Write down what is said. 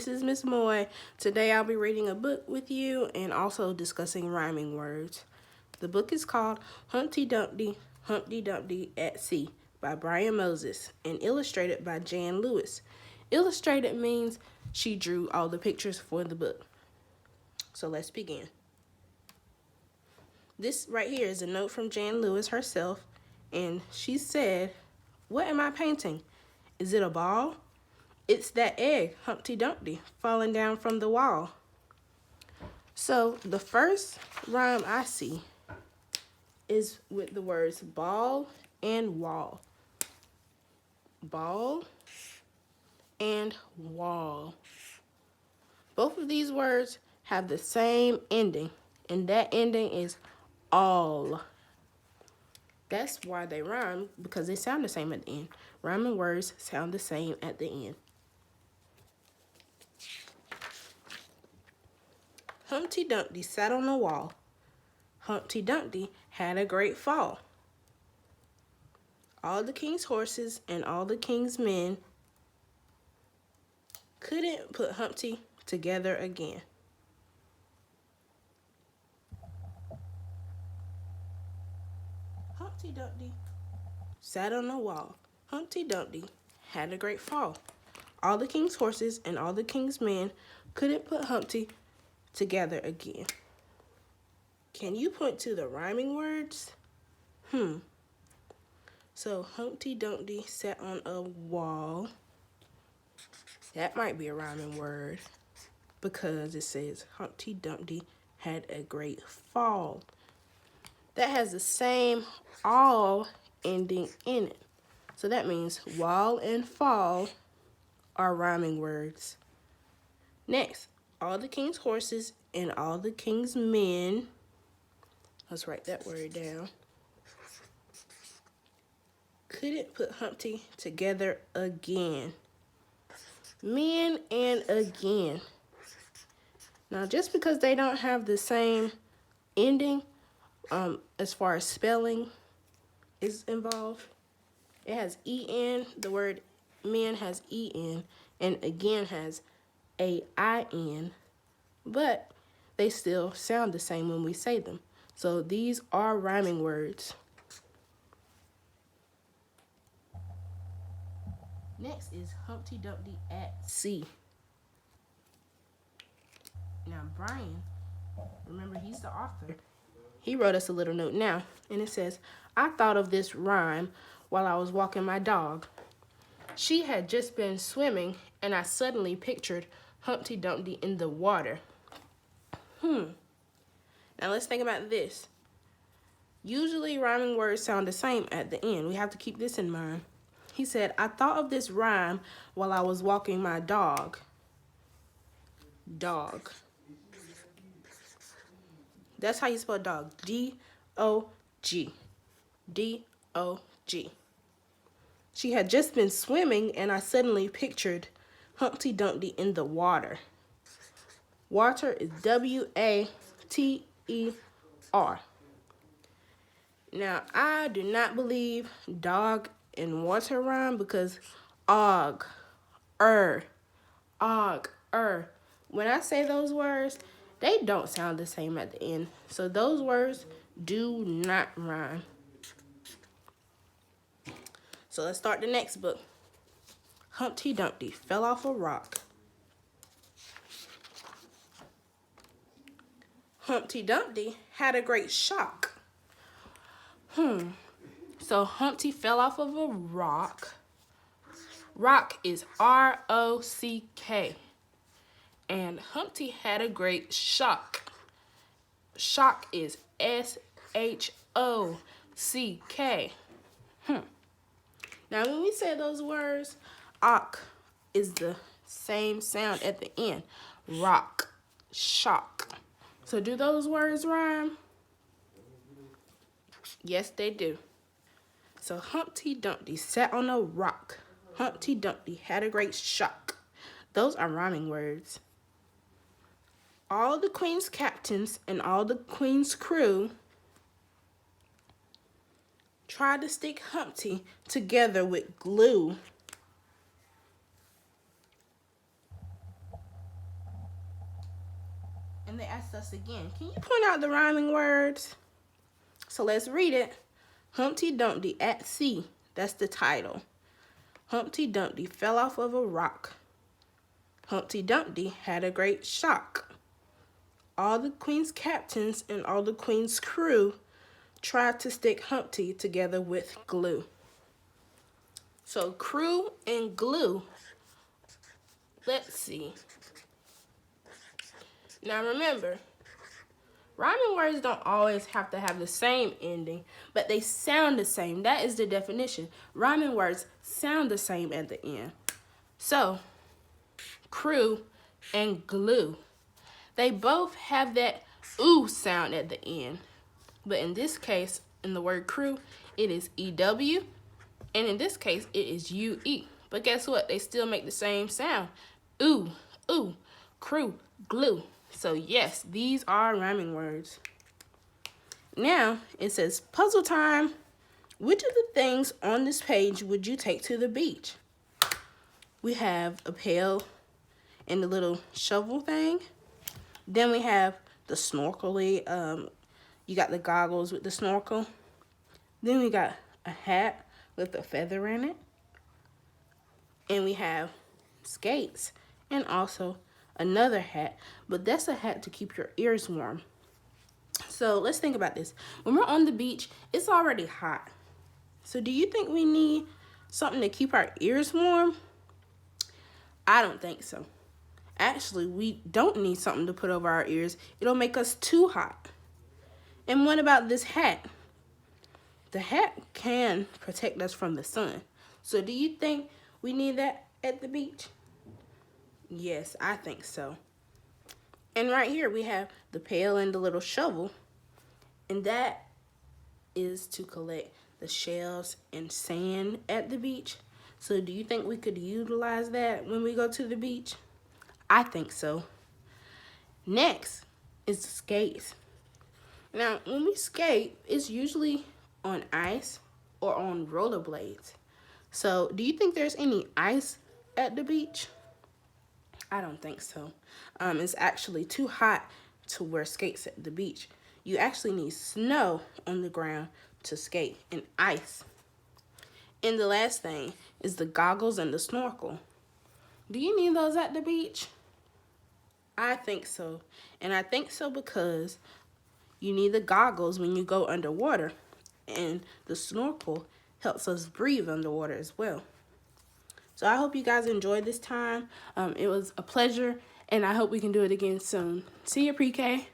This is Miss Moy. Today I'll be reading a book with you and also discussing rhyming words. The book is called Humpty Dumpty, Humpty Dumpty at Sea by Brian Moses and illustrated by Jan Lewis. Illustrated means she drew all the pictures for the book. So let's begin. This right here is a note from Jan Lewis herself, and she said, "What am I painting? Is it a ball? It's that egg, Humpty Dumpty, falling down from the wall." So the first rhyme I see is with the words ball and wall. Ball and wall. Both of these words have the same ending, and that ending is all. That's why they rhyme, because they sound the same at the end. Rhyming words sound the same at the end. Humpty Dumpty sat on a wall. Humpty Dumpty had a great fall. All the king's horses and all the king's men couldn't put Humpty together again. Humpty Dumpty sat on a wall. Humpty Dumpty had a great fall. All the king's horses and all the king's men couldn't put Humpty together again. Can you point to the rhyming words? So Humpty Dumpty sat on a wall. That might be a rhyming word because it says Humpty Dumpty had a great fall. That has the same all ending in it. So that means wall and fall are rhyming words. Next, all the king's horses and all the king's men. Let's write that word down. Couldn't put Humpty together again. Men and again. Now, just because they don't have the same ending, as far as spelling is involved, it has en. The word men has en, and again has ain, but they still sound the same when we say them. So these are rhyming words. Next is Humpty Dumpty at sea. Now Brian, remember he's the author, he wrote us a little note now, and it says, "I thought of this rhyme while I was walking my dog. She had just been swimming, and I suddenly pictured Humpty Dumpty in the water." Now let's think about this. Usually rhyming words sound the same at the end. We have to keep this in mind. He said, "I thought of this rhyme while I was walking my dog." Dog. That's how you spell dog. D-O-G. D-O-G. She had just been swimming, and I suddenly pictured Humpty Dumpty in the water. Water is W-A-T-E-R. Now, I do not believe dog and water rhyme because og, og, when I say those words, they don't sound the same at the end. So those words do not rhyme. So let's start the next book. Humpty Dumpty fell off a rock. Humpty Dumpty had a great shock. So Humpty fell off of a rock. Rock is R-O-C-K. And Humpty had a great shock. Shock is S-H-O-C-K. Now when we say those words, ok is the same sound at the end. Rock, shock. So do those words rhyme? Yes, they do. So Humpty Dumpty sat on a rock. Humpty Dumpty had a great shock. Those are rhyming words. All the queen's captains and all the queen's crew tried to stick Humpty together with glue. And they asked us again, can you point out the rhyming words? So let's read it. Humpty Dumpty at sea. That's the title. Humpty Dumpty fell off of a rock. Humpty Dumpty had a great shock. All the queen's captains and all the queen's crew tried to stick Humpty together with glue. So crew and glue. Let's see. Now remember, rhyming words don't always have to have the same ending, but they sound the same. That is the definition. Rhyming words sound the same at the end. So, crew and glue. They both have that ooh sound at the end. But in this case, in the word crew, it is EW. And in this case, it is UE. But guess what? They still make the same sound. Ooh, ooh, crew, glue. So yes, these are rhyming words. Now, it says puzzle time. Which of the things on this page would you take to the beach? We have a pail and the little shovel thing. Then we have the snorkelly. You got the goggles with the snorkel. Then we got a hat with a feather in it. And we have skates and also another hat, but that's a hat to keep your ears warm. So let's think about this. When we're on the beach, it's already hot. So do you think we need something to keep our ears warm? I don't think so. Actually, we don't need something to put over our ears. It'll make us too hot. And what about this hat? The hat can protect us from the sun. So do you think we need that at the beach? Yes, I think so. And right here we have the pail and the little shovel. And that is to collect the shells and sand at the beach. So do you think we could utilize that when we go to the beach? I think so. Next is the skates. Now, when we skate, it's usually on ice or on rollerblades. So do you think there's any ice at the beach? I don't think so. It's actually too hot to wear skates at the beach. You actually need snow on the ground to skate and ice. And the last thing is the goggles and the snorkel. Do you need those at the beach? I think so. And I think so because you need the goggles when you go underwater. And the snorkel helps us breathe underwater as well. So I hope you guys enjoyed this time. It was a pleasure, and I hope we can do it again soon. See you, pre-K.